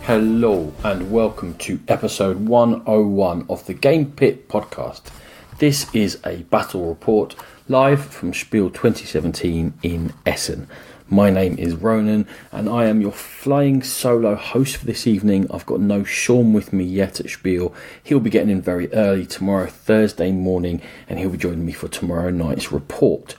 Hello and welcome to episode 101 of the Game Pit podcast. This is a battle report live from Spiel 2017 in Essen. My name is Ronan and I am your flying solo host for this evening. I've got no Sean with me yet at Spiel. He'll be getting in very early tomorrow, Thursday morning, and he'll be joining me for tomorrow night's report.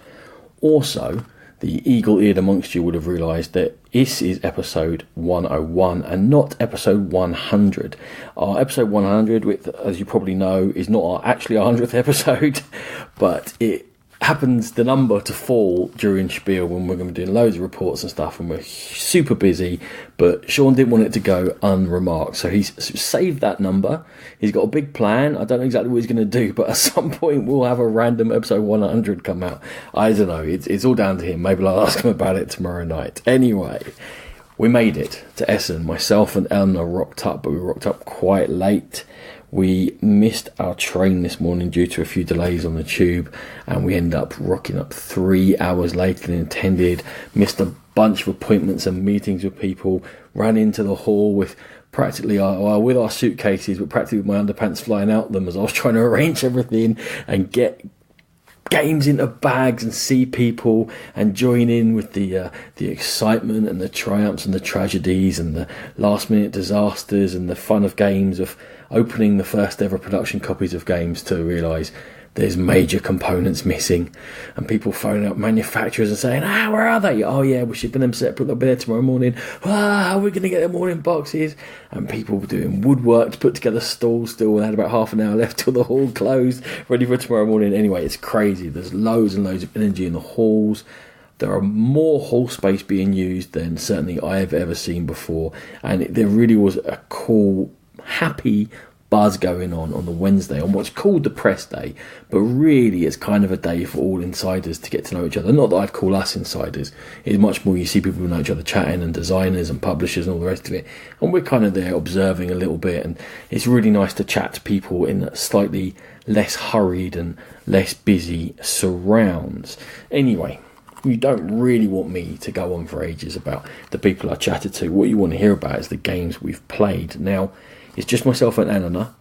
Also, the eagle-eared amongst you would have realised that this is episode 101 and not episode 100. Our episode 100, which, as you probably know, is not actually our 100th episode, but it happens the number to fall during Spiel when we're going to be doing loads of reports and stuff and we're super busy, but Sean didn't want it to go unremarked, so he's saved that number. He's got a big plan. I don't know exactly what he's going to do, but at some point we'll have a random episode 100 come out. I don't know, it's all down to him. Maybe I'll ask him about it tomorrow night. Anyway, we made it to Essen. Myself and Eleanor rocked up, but we rocked up quite late. We missed our train this morning due to a few delays on the tube, and we ended up rocking up 3 hours later than intended. Missed a bunch of appointments and meetings with people. Ran into the hall with practically with our suitcases, but practically with my underpants flying out them as I was trying to arrange everything and get games into bags and see people and join in with the excitement and the triumphs and the tragedies and the last minute disasters and the fun of games, of opening the first ever production copies of games to realise there's major components missing, and people phoning up manufacturers and saying, where are they? Oh yeah, we're shipping them separate, they'll be there tomorrow morning. How are we going to get them all in boxes? And people doing woodwork to put together stalls still. We had about half an hour left till the hall closed, ready for tomorrow morning. Anyway, it's crazy. There's loads and loads of energy in the halls. There are more hall space being used than certainly I've ever seen before, and there really was a cool, happy buzz going on the Wednesday, on what's called the press day, but really it's kind of a day for all insiders to get to know each other. Not that I'd call us insiders, it's much more you see people who know each other chatting, and designers and publishers and all the rest of it, and we're kind of there observing a little bit, and it's really nice to chat to people in slightly less hurried and less busy surrounds. Anyway, you don't really want me to go on for ages about the people I chatted to. What you want to hear about is the games we've played. Now, it's just myself and Eleanor,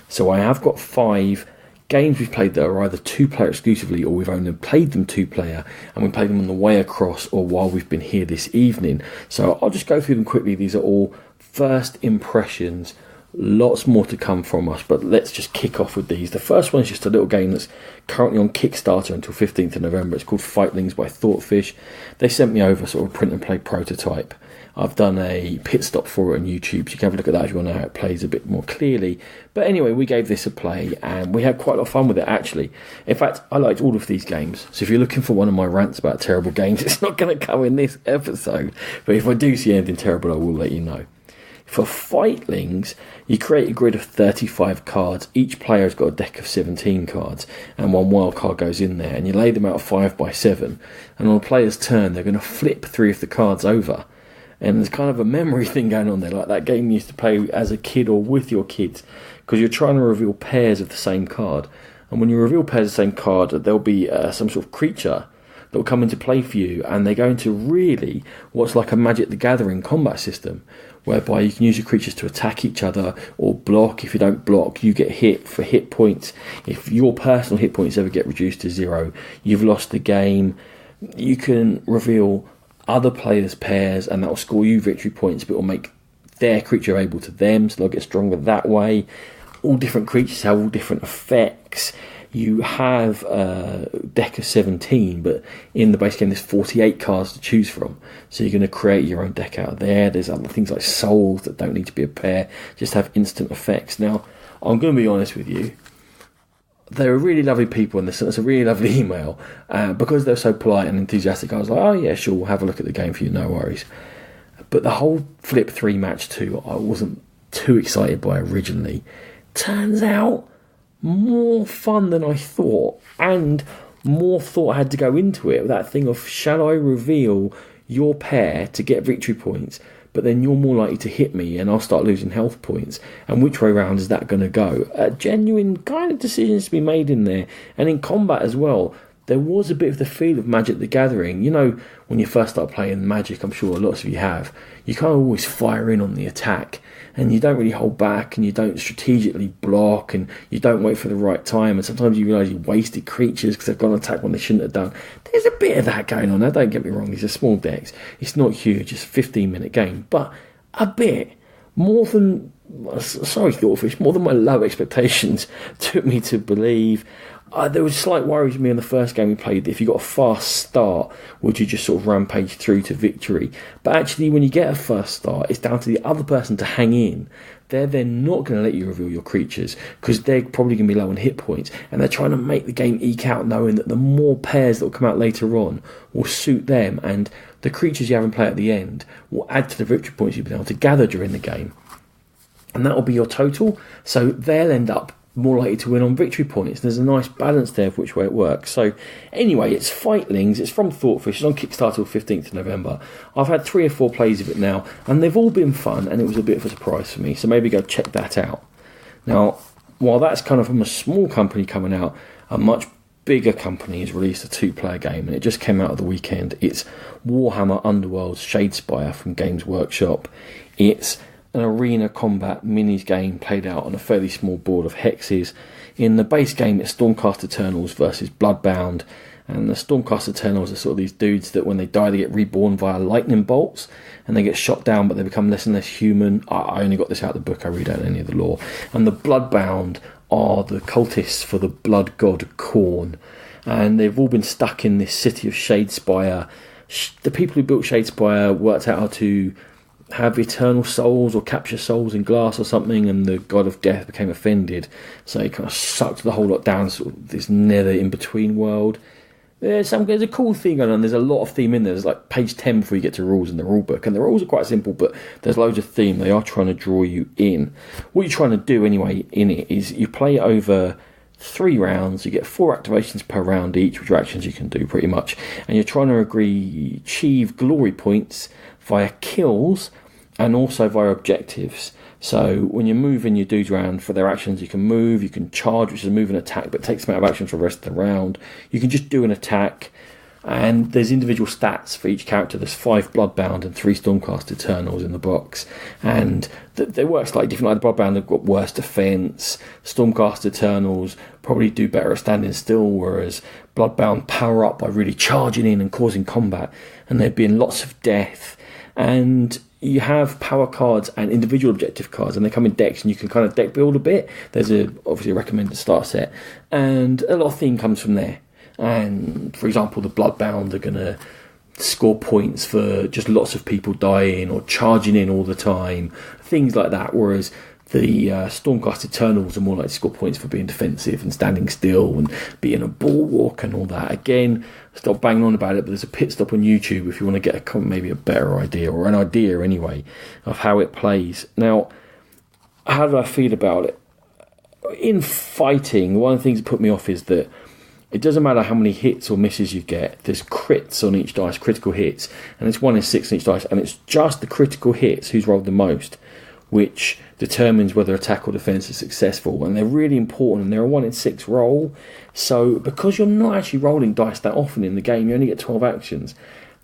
so I have got 5 games we've played that are either 2-player exclusively, or we've only played them 2-player, and we played them on the way across or while we've been here this evening. So I'll just go through them quickly. These are all first impressions. Lots more to come from us, but let's just kick off with these. The first one is just a little game that's currently on Kickstarter until 15th of November. It's called Fightlings by Thoughtfish. They sent me over sort of a print and play prototype. I've done a pit stop for it on YouTube, so you can have a look at that if you want to know how it plays a bit more clearly. But anyway, we gave this a play and we had quite a lot of fun with it, actually. In fact, I liked all of these games. So if you're looking for one of my rants about terrible games, it's not going to come in this episode. But if I do see anything terrible, I will let you know. For Fightlings, you create a grid of 35 cards. Each player has got a deck of 17 cards, and one wild card goes in there, and you lay them out 5 by 7. And on a player's turn, they're going to flip 3 of the cards over. And there's kind of a memory thing going on there, like that game you used to play as a kid or with your kids, because you're trying to reveal pairs of the same card. And when you reveal pairs of the same card, there'll be some sort of creature that will come into play for you, and they go into really what's like a Magic the Gathering combat system, whereby you can use your creatures to attack each other or block. If you don't block, you get hit for hit points. If your personal hit points ever get reduced to 0, you've lost the game. You can reveal other players' pairs, and that will score you victory points, but it will make their creature able to them, so they'll get stronger that way. All different creatures have all different effects. You have a deck of 17, but in the base game there's 48 cards to choose from, so you're going to create your own deck out of there. There's other things like souls that don't need to be a pair, just have instant effects. Now, I'm going to be honest with you, they were really lovely people, and they sent us a really lovely email. Because they're so polite and enthusiastic, I was like, oh yeah, sure, we'll have a look at the game for you, no worries. But the whole Flip 3 match 2, I wasn't too excited by originally. Turns out, more fun than I thought, and more thought had to go into it. That thing of, shall I reveal your pair to get victory points, but then you're more likely to hit me and I'll start losing health points, and which way round is that going to go? Genuine kind of decisions to be made in there. And in combat as well, there was a bit of the feel of Magic the Gathering. You know, when you first start playing Magic, I'm sure lots of you have, you can't always fire in on the attack, and you don't really hold back, and you don't strategically block, and you don't wait for the right time, and sometimes you realise you wasted creatures because they've gone to attack when they shouldn't have done. There's a bit of that going on. Now, don't get me wrong, these are small decks. It's not huge, it's a 15-minute game, but a bit. More than, sorry Thoughtfish, more than my low expectations took me to believe. There was slight worries with me in the first game we played that if you got a fast start, would you just sort of rampage through to victory? But actually, when you get a first start, it's down to the other person to hang in. They're then not going to let you reveal your creatures because they're probably going to be low on hit points, and they're trying to make the game eke out, knowing that the more pairs that will come out later on will suit them, and the creatures you have in play at the end will add to the victory points you've been able to gather during the game. And that will be your total, so they'll end up more likely to win on victory points. There's a nice balance there of which way it works. So anyway, it's Fightlings, it's from Thoughtfish, it's on Kickstarter till 15th of November. I've had 3 or 4 plays of it now, and they've all been fun, and it was a bit of a surprise for me, so maybe go check that out. Now, while that's kind of from a small company coming out, a much bigger company has released a 2-player game, and it just came out of the weekend. It's Warhammer Underworld's Shadespire from Games Workshop. It's an arena combat minis game played out on a fairly small board of hexes. In the base game, it's Stormcast Eternals versus Bloodbound, and the Stormcast Eternals are sort of these dudes that when they die they get reborn via lightning bolts, and they get shot down but they become less and less human. I only got this out of the book, I read out any of the lore. And the Bloodbound are the cultists for the blood god Khorne, and they've all been stuck in this city of Shadespire. The people who built Shadespire worked out how to have eternal souls or capture souls in glass or something, and the god of death became offended, so he kind of sucked the whole lot down, sort of this nether in-between world. There's a cool thing going on. There's a lot of theme in there. There's like page 10 before you get to rules in the rule book, and the rules are quite simple, but there's loads of theme. They are trying to draw you in. What you're trying to do anyway in it is you play over 3 rounds. You get 4 activations per round each, which are actions you can do pretty much, and you're trying to achieve glory points via kills and also via objectives. So when you're moving your dudes around for their actions, you can move, you can charge, which is a move and attack, but it takes them out of action for the rest of the round. You can just do an attack, and there's individual stats for each character. There's 5 Bloodbound and 3 Stormcast Eternals in the box, and they work slightly different. Like the Bloodbound have got worse defense, Stormcast Eternals probably do better at standing still, whereas Bloodbound power up by really charging in and causing combat, and there being lots of death. And you have power cards and individual objective cards, and they come in decks, and you can kind of deck build a bit. There's obviously a recommended start set, and a lot of theme comes from there. And for example, the Bloodbound are going to score points for just lots of people dying or charging in all the time, things like that, whereas the Stormcast Eternals are more likely to score points for being defensive and standing still and being a bulwark and all that. Again, stop banging on about it, but there's a pit stop on YouTube if you want to get maybe a better idea, or an idea anyway, of how it plays. Now, how do I feel about it? In fighting, one of the things that put me off is that it doesn't matter how many hits or misses you get, there's crits on each dice, critical hits, and it's 1 in 6 on each dice, and it's just the critical hits who's rolled the most which determines whether attack or defense is successful, and they're really important, and they're a 1 in 6 roll. So because you're not actually rolling dice that often in the game, you only get 12 actions,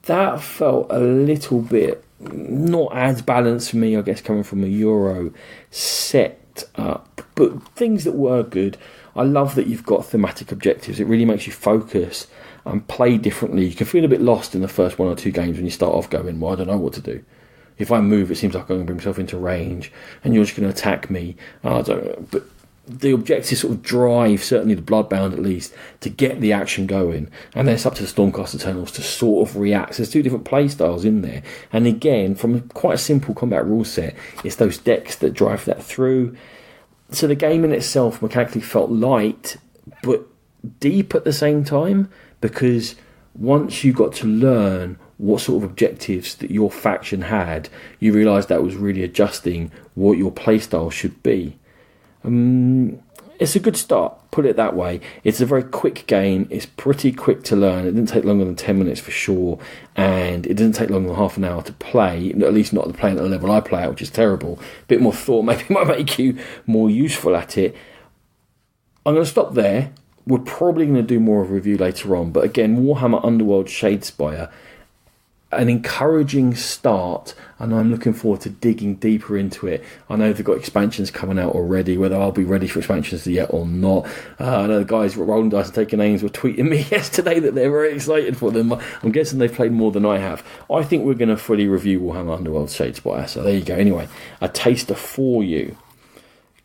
that felt a little bit not as balanced for me, I guess, coming from a Euro set up. But things that were good, I love that you've got thematic objectives. It really makes you focus and play differently. You can feel a bit lost in the first 1 or 2 games when you start off going, well, I don't know what to do. If I move, it seems like I'm going to bring myself into range, and you're just going to attack me. I don't know. But the objectives sort of drive, certainly the Bloodbound at least, to get the action going. And then it's up to the Stormcast Eternals to sort of react. So there's 2 different play styles in there. And again, from quite a simple combat rule set, it's those decks that drive that through. So the game in itself mechanically felt light, but deep at the same time, because once you got to learn what sort of objectives that your faction had, you realised that was really adjusting what your playstyle should be. It's a good start, put it that way. It's a very quick game. It's pretty quick to learn. It didn't take longer than 10 minutes for sure, and it didn't take longer than half an hour to play, at least not playing at the level I play at, which is terrible. A bit more thought maybe might make you more useful at it. I'm going to stop there. we're probably going to do more of a review later on. But again, Warhammer Underworld Shadespire, an encouraging start, and I'm looking forward to digging deeper into it. I know they've got expansions coming out already, whether I'll be ready for expansions yet or not. I know the guys at Rolling Dice and Taking Names were tweeting me yesterday that they're very excited for them. I'm guessing they've played more than I have. I think we're going to fully review Warhammer Underworld Shadespire, so there you go. Anyway, a taster for you.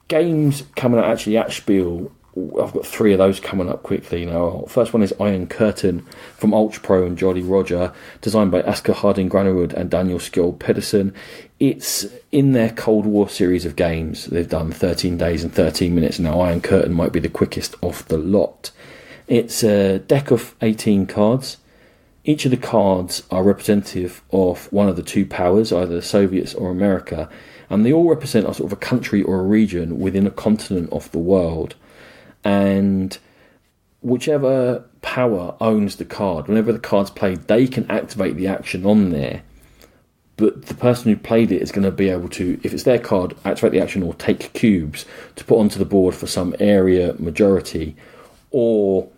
Games coming out actually at Spiel. I've got 3 of those coming up quickly now. First one is Iron Curtain from Ultra Pro and Jolly Roger, designed by Asker Harding Granerwood and Daniel Skjold Pedersen. It's in their Cold War series of games. They've done 13 days and 13 minutes now. Iron Curtain might be the quickest off the lot. It's a deck of 18 cards. Each of the cards are representative of one of the 2 powers, either the Soviets or America, and they all represent a sort of a country or a region within a continent of the world. And whichever power owns the card, whenever the card's played, they can activate the action on there. But the person who played it is going to be able to, if it's their card, activate the action or take cubes to put onto the board for some area majority. Or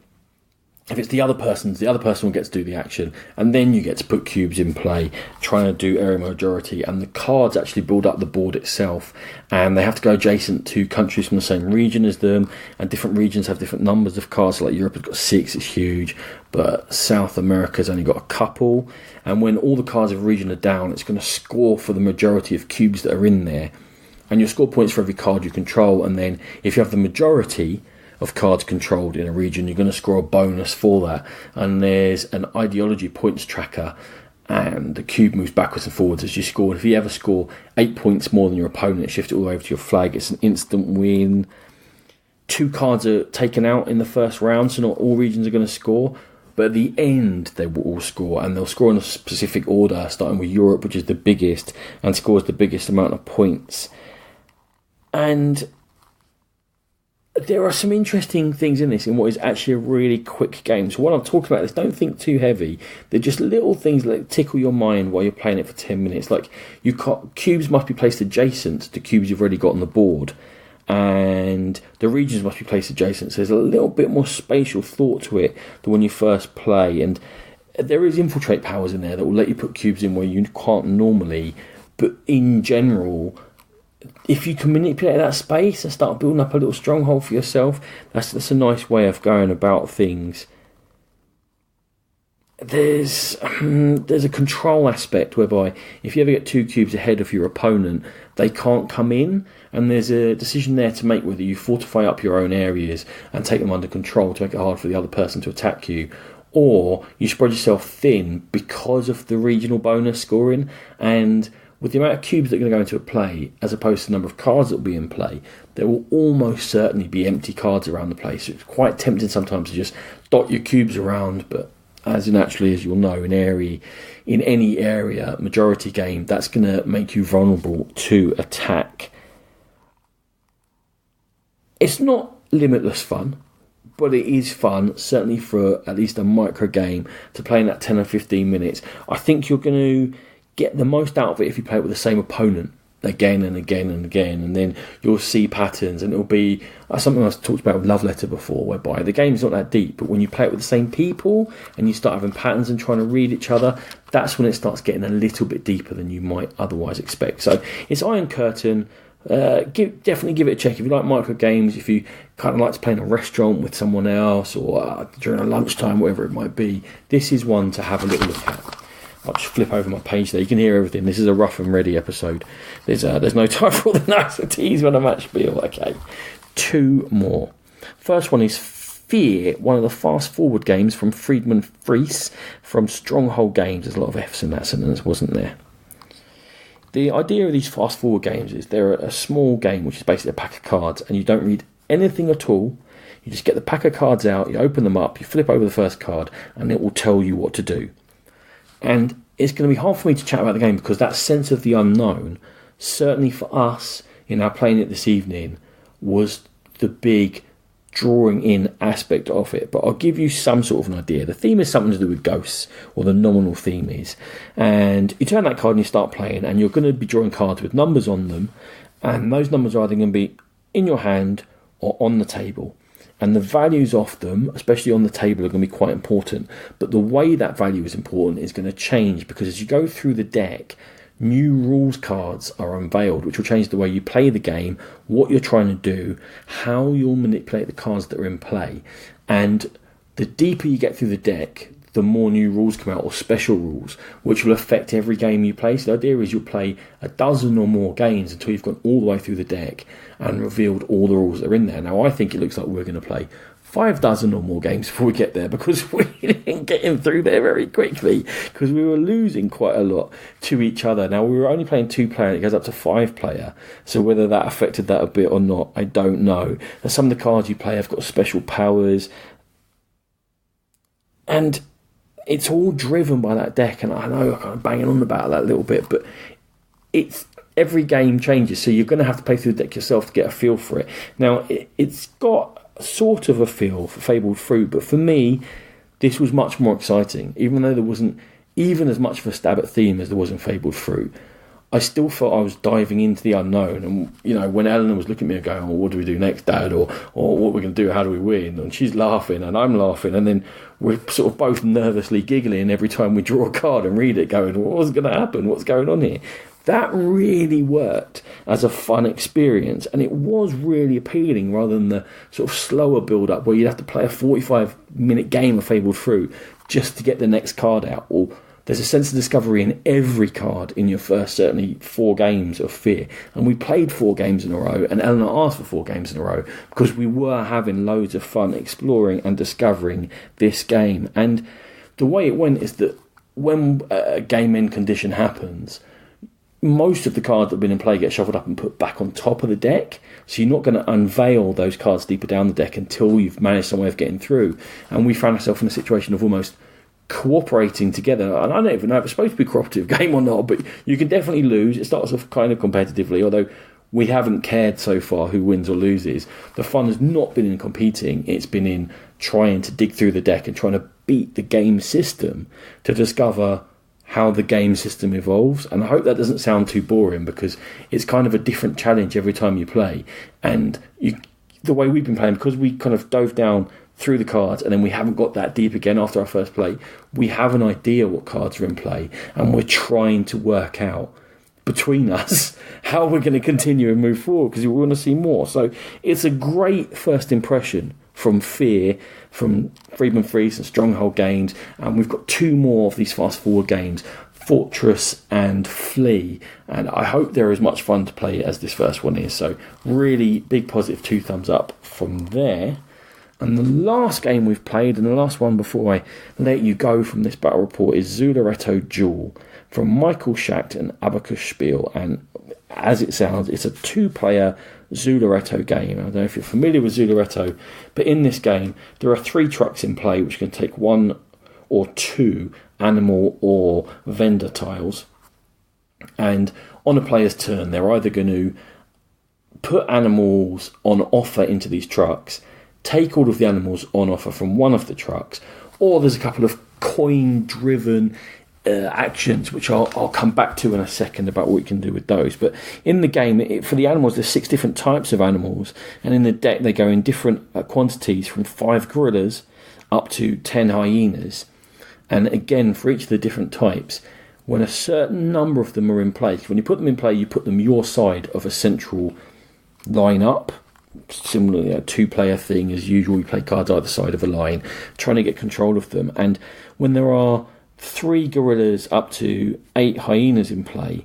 if it's the other person will get to do the action, and then you get to put cubes in play, trying to do area majority, and the cards actually build up the board itself, and they have to go adjacent to countries from the same region as them, and different regions have different numbers of cards. So like Europe has got 6, it's huge, but South America's only got a couple, and when all the cards of a region are down, it's going to score for the majority of cubes that are in there, and you'll score points for every card you control, and then if you have the majority of cards controlled in a region, you're going to score a bonus for that. And there's an ideology points tracker, and the cube moves backwards and forwards as you score. And if you ever score 8 points more than your opponent, shift it all over to your flag, it's an instant win. 2 cards are taken out in the first round, so not all regions are going to score, but at the end they will all score, and they'll score in a specific order, starting with Europe, which is the biggest, and scores the biggest amount of points. And there are some interesting things in this, in what is actually a really quick game. So while I'm talking about this, don't think too heavy. They're just little things that tickle your mind while you're playing it for 10 minutes. Like, cubes must be placed adjacent to cubes you've already got on the board, and the regions must be placed adjacent. So there's a little bit more spatial thought to it than when you first play. And there is infiltrate powers in there that will let you put cubes in where you can't normally. But in general, if you can manipulate that space and start building up a little stronghold for yourself, that's a nice way of going about things. There's a control aspect whereby if you ever get 2 cubes ahead of your opponent, they can't come in, and there's a decision there to make whether you fortify up your own areas and take them under control to make it hard for the other person to attack you, or you spread yourself thin because of the regional bonus scoring. And with the amount of cubes that are going to go into a play, as opposed to the number of cards that will be in play, there will almost certainly be empty cards around the place. So it's quite tempting sometimes to just dot your cubes around, but as naturally as you'll know, in any area majority game, that's going to make you vulnerable to attack. It's not limitless fun, but it is fun, certainly for at least a micro game to play in that 10 or 15 minutes. I think you're going to get the most out of it if you play it with the same opponent again and again and again, and then you'll see patterns, and it'll be something I've talked about with Love Letter before, whereby the game's not that deep, but when you play it with the same people and you start having patterns and trying to read each other, that's when it starts getting a little bit deeper than you might otherwise expect. So it's Iron Curtain. Definitely give it a check if you like micro games, if you kind of like to play in a restaurant with someone else, or during a lunchtime, whatever it might be. This is one to have a little look at. I'll just flip over my page there. You can hear everything. This is a rough and ready episode. There's no time for all the niceties when I'm at Spiel. Okay, 2 more. First one is Fear, one of the fast-forward games from Friedman Fries from Stronghold Games. There's a lot of F's in that sentence, wasn't there? The idea of these fast-forward games is they're a small game, which is basically a pack of cards, and you don't read anything at all. You just get the pack of cards out, you open them up, you flip over the first card, and it will tell you what to do. And it's going to be hard for me to chat about the game because that sense of the unknown, certainly for us in our playing it this evening, was the big drawing in aspect of it. But I'll give you some sort of an idea. The theme is something to do with ghosts, or the nominal theme is. And you turn that card and you start playing, and you're going to be drawing cards with numbers on them, and those numbers are either going to be in your hand or on the table. And the values of them, especially on the table, are going to be quite important. But the way that value is important is going to change, because as you go through the deck, new rules cards are unveiled, which will change the way you play the game, what you're trying to do, how you'll manipulate the cards that are in play. And the deeper you get through the deck, the more new rules come out, or special rules, which will affect every game you play. So the idea is you'll play a dozen or more games until you've gone all the way through the deck and revealed all the rules that are in there. Now, I think it looks like we're going to play 6 or more games before we get there, because we didn't get in through there very quickly, because we were losing quite a lot to each other. Now, we were only playing 2-player, and it goes up to 5-player, so whether that affected that a bit or not, I don't know. And some of the cards you play have got special powers, and it's all driven by that deck. And I know I'm kind of banging on about that a little bit, but it's every game changes, so you're going to have to play through the deck yourself to get a feel for it. Now, it's got sort of a feel for Fabled Fruit, but for me, this was much more exciting. Even though there wasn't even as much of a stab at theme as there was in Fabled Fruit, I still felt I was diving into the unknown. And, when Eleanor was looking at me and going, what do we do next, Dad? Or what we're going to do, how do we win? And she's laughing and I'm laughing. And then we're sort of both nervously giggling every time we draw a card and read it, going, what's going to happen? What's going on here? That really worked as a fun experience. And it was really appealing, rather than the sort of slower build-up where you'd have to play a 45-minute game of Fabled Fruit just to get the next card out. Or there's a sense of discovery in every card in your first, certainly, 4 games of Fear. And we played 4 games in a row, and Eleanor asked for 4 games in a row, because we were having loads of fun exploring and discovering this game. And the way it went is that when a game end condition happens, most of the cards that have been in play get shuffled up and put back on top of the deck. So you're not going to unveil those cards deeper down the deck until you've managed some way of getting through. And we found ourselves in a situation of almost cooperating together, and I don't even know if it's supposed to be a cooperative game or not, but you can definitely lose. It starts off kind of competitively, although we haven't cared so far who wins or loses. The fun has not been in competing, it's been in trying to dig through the deck and trying to beat the game system to discover how the game system evolves. And I hope that doesn't sound too boring, because it's kind of a different challenge every time you play. And the way we've been playing, because we kind of dove down through the cards and then we haven't got that deep again after our first play, we have an idea what cards are in play, and we're trying to work out between us how we're going to continue and move forward, because we want to see more. So it's a great first impression from Fear, from Freedom Freeze and Stronghold games, and we've got 2 more of these fast forward games, Fortress and Flee, and I hope they're as much fun to play as this first one is. So really big positive 2 thumbs up from there. And the last game we've played, and the last one before I let you go from this battle report, is Zularetto Duel from Michael Schacht and Abacus Spiel. And as it sounds, it's a 2-player Zularetto game. I don't know if you're familiar with Zularetto, but in this game there are 3 trucks in play which can take 1 or 2 animal or vendor tiles. And on a player's turn, they're either going to put animals on offer into these trucks, take all of the animals on offer from one of the trucks, or there's a couple of coin-driven actions, which I'll come back to in a second about what we can do with those. But in the game, for the animals, there's 6 different types of animals, and in the deck they go in different quantities, from 5 gorillas up to 10 hyenas. And again, for each of the different types, when a certain number of them are in place, when you put them in play, you put them your side of a central line-up. Similarly, a 2-player thing as usual. You play cards either side of a line, trying to get control of them. And when there are 3 gorillas up to 8 hyenas in play,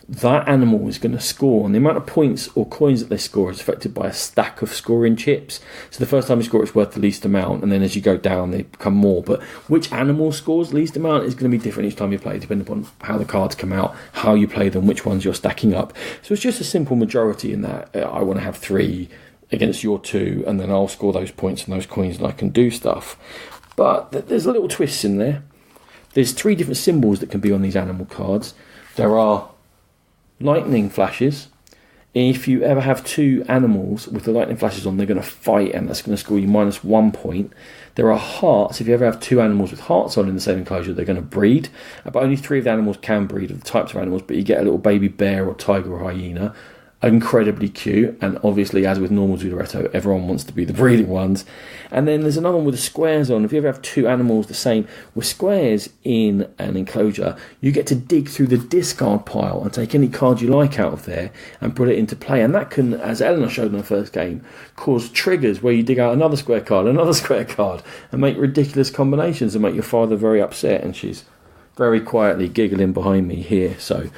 that animal is going to score, and the amount of points or coins that they score is affected by a stack of scoring chips. So the first time you score, it's worth the least amount, and then as you go down, they become more. But which animal scores least amount is going to be different each time you play, depending upon how the cards come out, how you play them, which ones you're stacking up. So it's just a simple majority in that. I want to have 3 against your 2, and then I'll score those points and those coins, and I can do stuff. But there's a little twist in there. There's 3 different symbols that can be on these animal cards. There are lightning flashes. If you ever have 2 animals with the lightning flashes on, they're going to fight, and that's going to score you -1 point. There are hearts. If you ever have 2 animals with hearts on in the same enclosure, they're going to breed. But only 3 of the animals can breed, of the types of animals, but you get a little baby bear or tiger or hyena. incredibly cute, and obviously, as with normal Zudoretto, everyone wants to be the breeding ones. And then there's another one with the squares on. If you ever have two animals the same with squares in an enclosure, you get to dig through the discard pile and take any card you like out of there and put it into play. And that can, as Eleanor showed in the first game, cause triggers where you dig out another square card, and make ridiculous combinations and make your father very upset. And she's very quietly giggling behind me here, so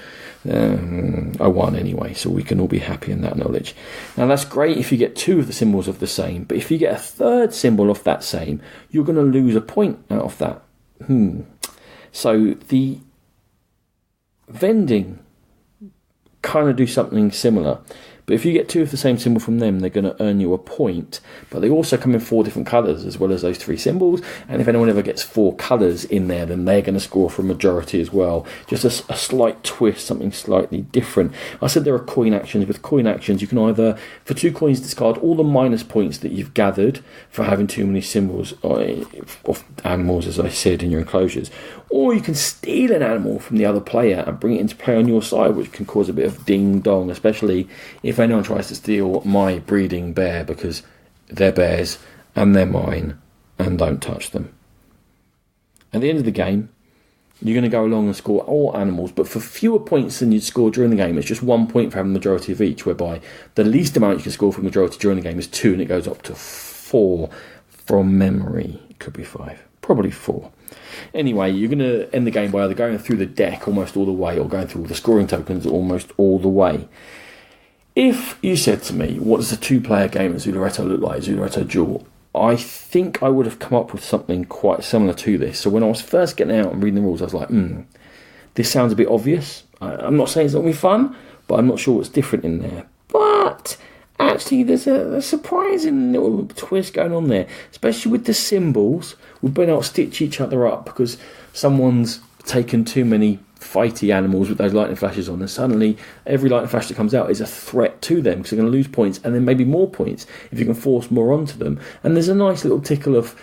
I won anyway, so we can all be happy in that knowledge. Now that's great if you get two of the symbols of the same, but if you get a third symbol of that same, you're going to lose a point out of that. So the vending kind of do something similar, but if you get two of the same symbol from them, they're going to earn you a point. But they also come in 4 different colours as well as those 3 symbols, and if anyone ever gets 4 colours in there, then they're going to score for a majority as well. Just a slight twist, something slightly different. I said there are coin actions. With coin actions, you can either, for 2 coins, discard all the minus points that you've gathered for having too many symbols of animals, as I said, in your enclosures, or you can steal an animal from the other player and bring it into play on your side, which can cause a bit of ding-dong, especially if anyone tries to steal my breeding bear, because they're bears and they're mine, and don't touch them. At the end of the game, you're going to go along and score all animals, but for fewer points than you'd score during the game. It's just 1 point for having the majority of each, whereby the least amount you can score for majority during the game is 2, and it goes up to 4 from memory. It could be 5, probably 4. Anyway, you're going to end the game by either going through the deck almost all the way, or going through all the scoring tokens almost all the way. If you said to me, what does a 2-player game of Zudoretto look like, Zudoretto Duel, I think I would have come up with something quite similar to this. So when I was first getting out and reading the rules, I was like, this sounds a bit obvious. I'm not saying it's not going to be fun, but I'm not sure what's different in there. But actually, there's a surprising little twist going on there, especially with the symbols. We've been able to stitch each other up because someone's taken too many fighty animals with those lightning flashes on, and suddenly every lightning flash that comes out is a threat to them, because they're going to lose points, and then maybe more points if you can force more onto them. And there's a nice little tickle of,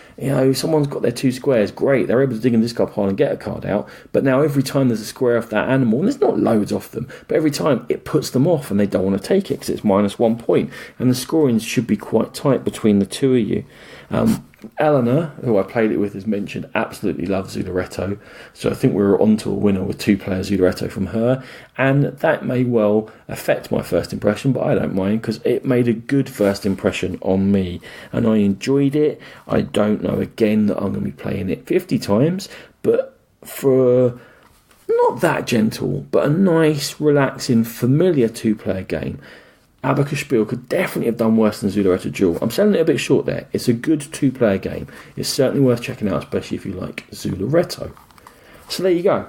someone's got their 2 squares, great, they're able to dig in this card pile and get a card out, but now every time there's a square of that animal, and there's not loads of them, but every time it puts them off and they don't want to take it because it's -1 point, and the scoring should be quite tight between the two of you. Eleanor, who I played it with, as mentioned, absolutely loves Zudoretto, so I think we were onto a winner with 2-player Zudoretto from her, and that may well affect my first impression, but I don't mind, because it made a good first impression on me, and I enjoyed it. I don't know, again, that I'm going to be playing it 50 times, but for not that gentle, but a nice, relaxing, familiar 2-player game, Abacus Spiel could definitely have done worse than Zudoretto Duel. I'm selling it a bit short there. It's a good 2-player game. It's certainly worth checking out, especially if you like Zudoretto. So there you go.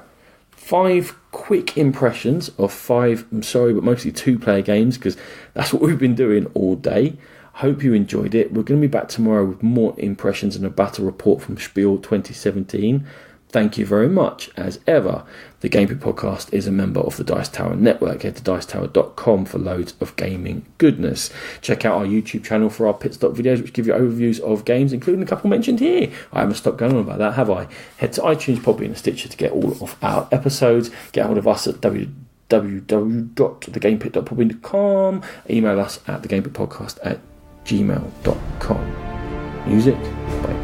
5 quick impressions of 5, I'm sorry, but mostly 2-player games, because that's what we've been doing all day. Hope you enjoyed it. We're going to be back tomorrow with more impressions and a battle report from Spiel 2017. Thank you very much. As ever, the Gamepit Podcast is a member of the Dice Tower Network. Head to dicetower.com for loads of gaming goodness. Check out our YouTube channel for our pit stop videos, which give you overviews of games, including a couple mentioned here. I haven't stopped going on about that, have I? Head to iTunes, Podbean and Stitcher to get all of our episodes. Get hold of us at www.thegamepit.podbean.com. Email us at thegamepitpodcast@gmail.com. Music by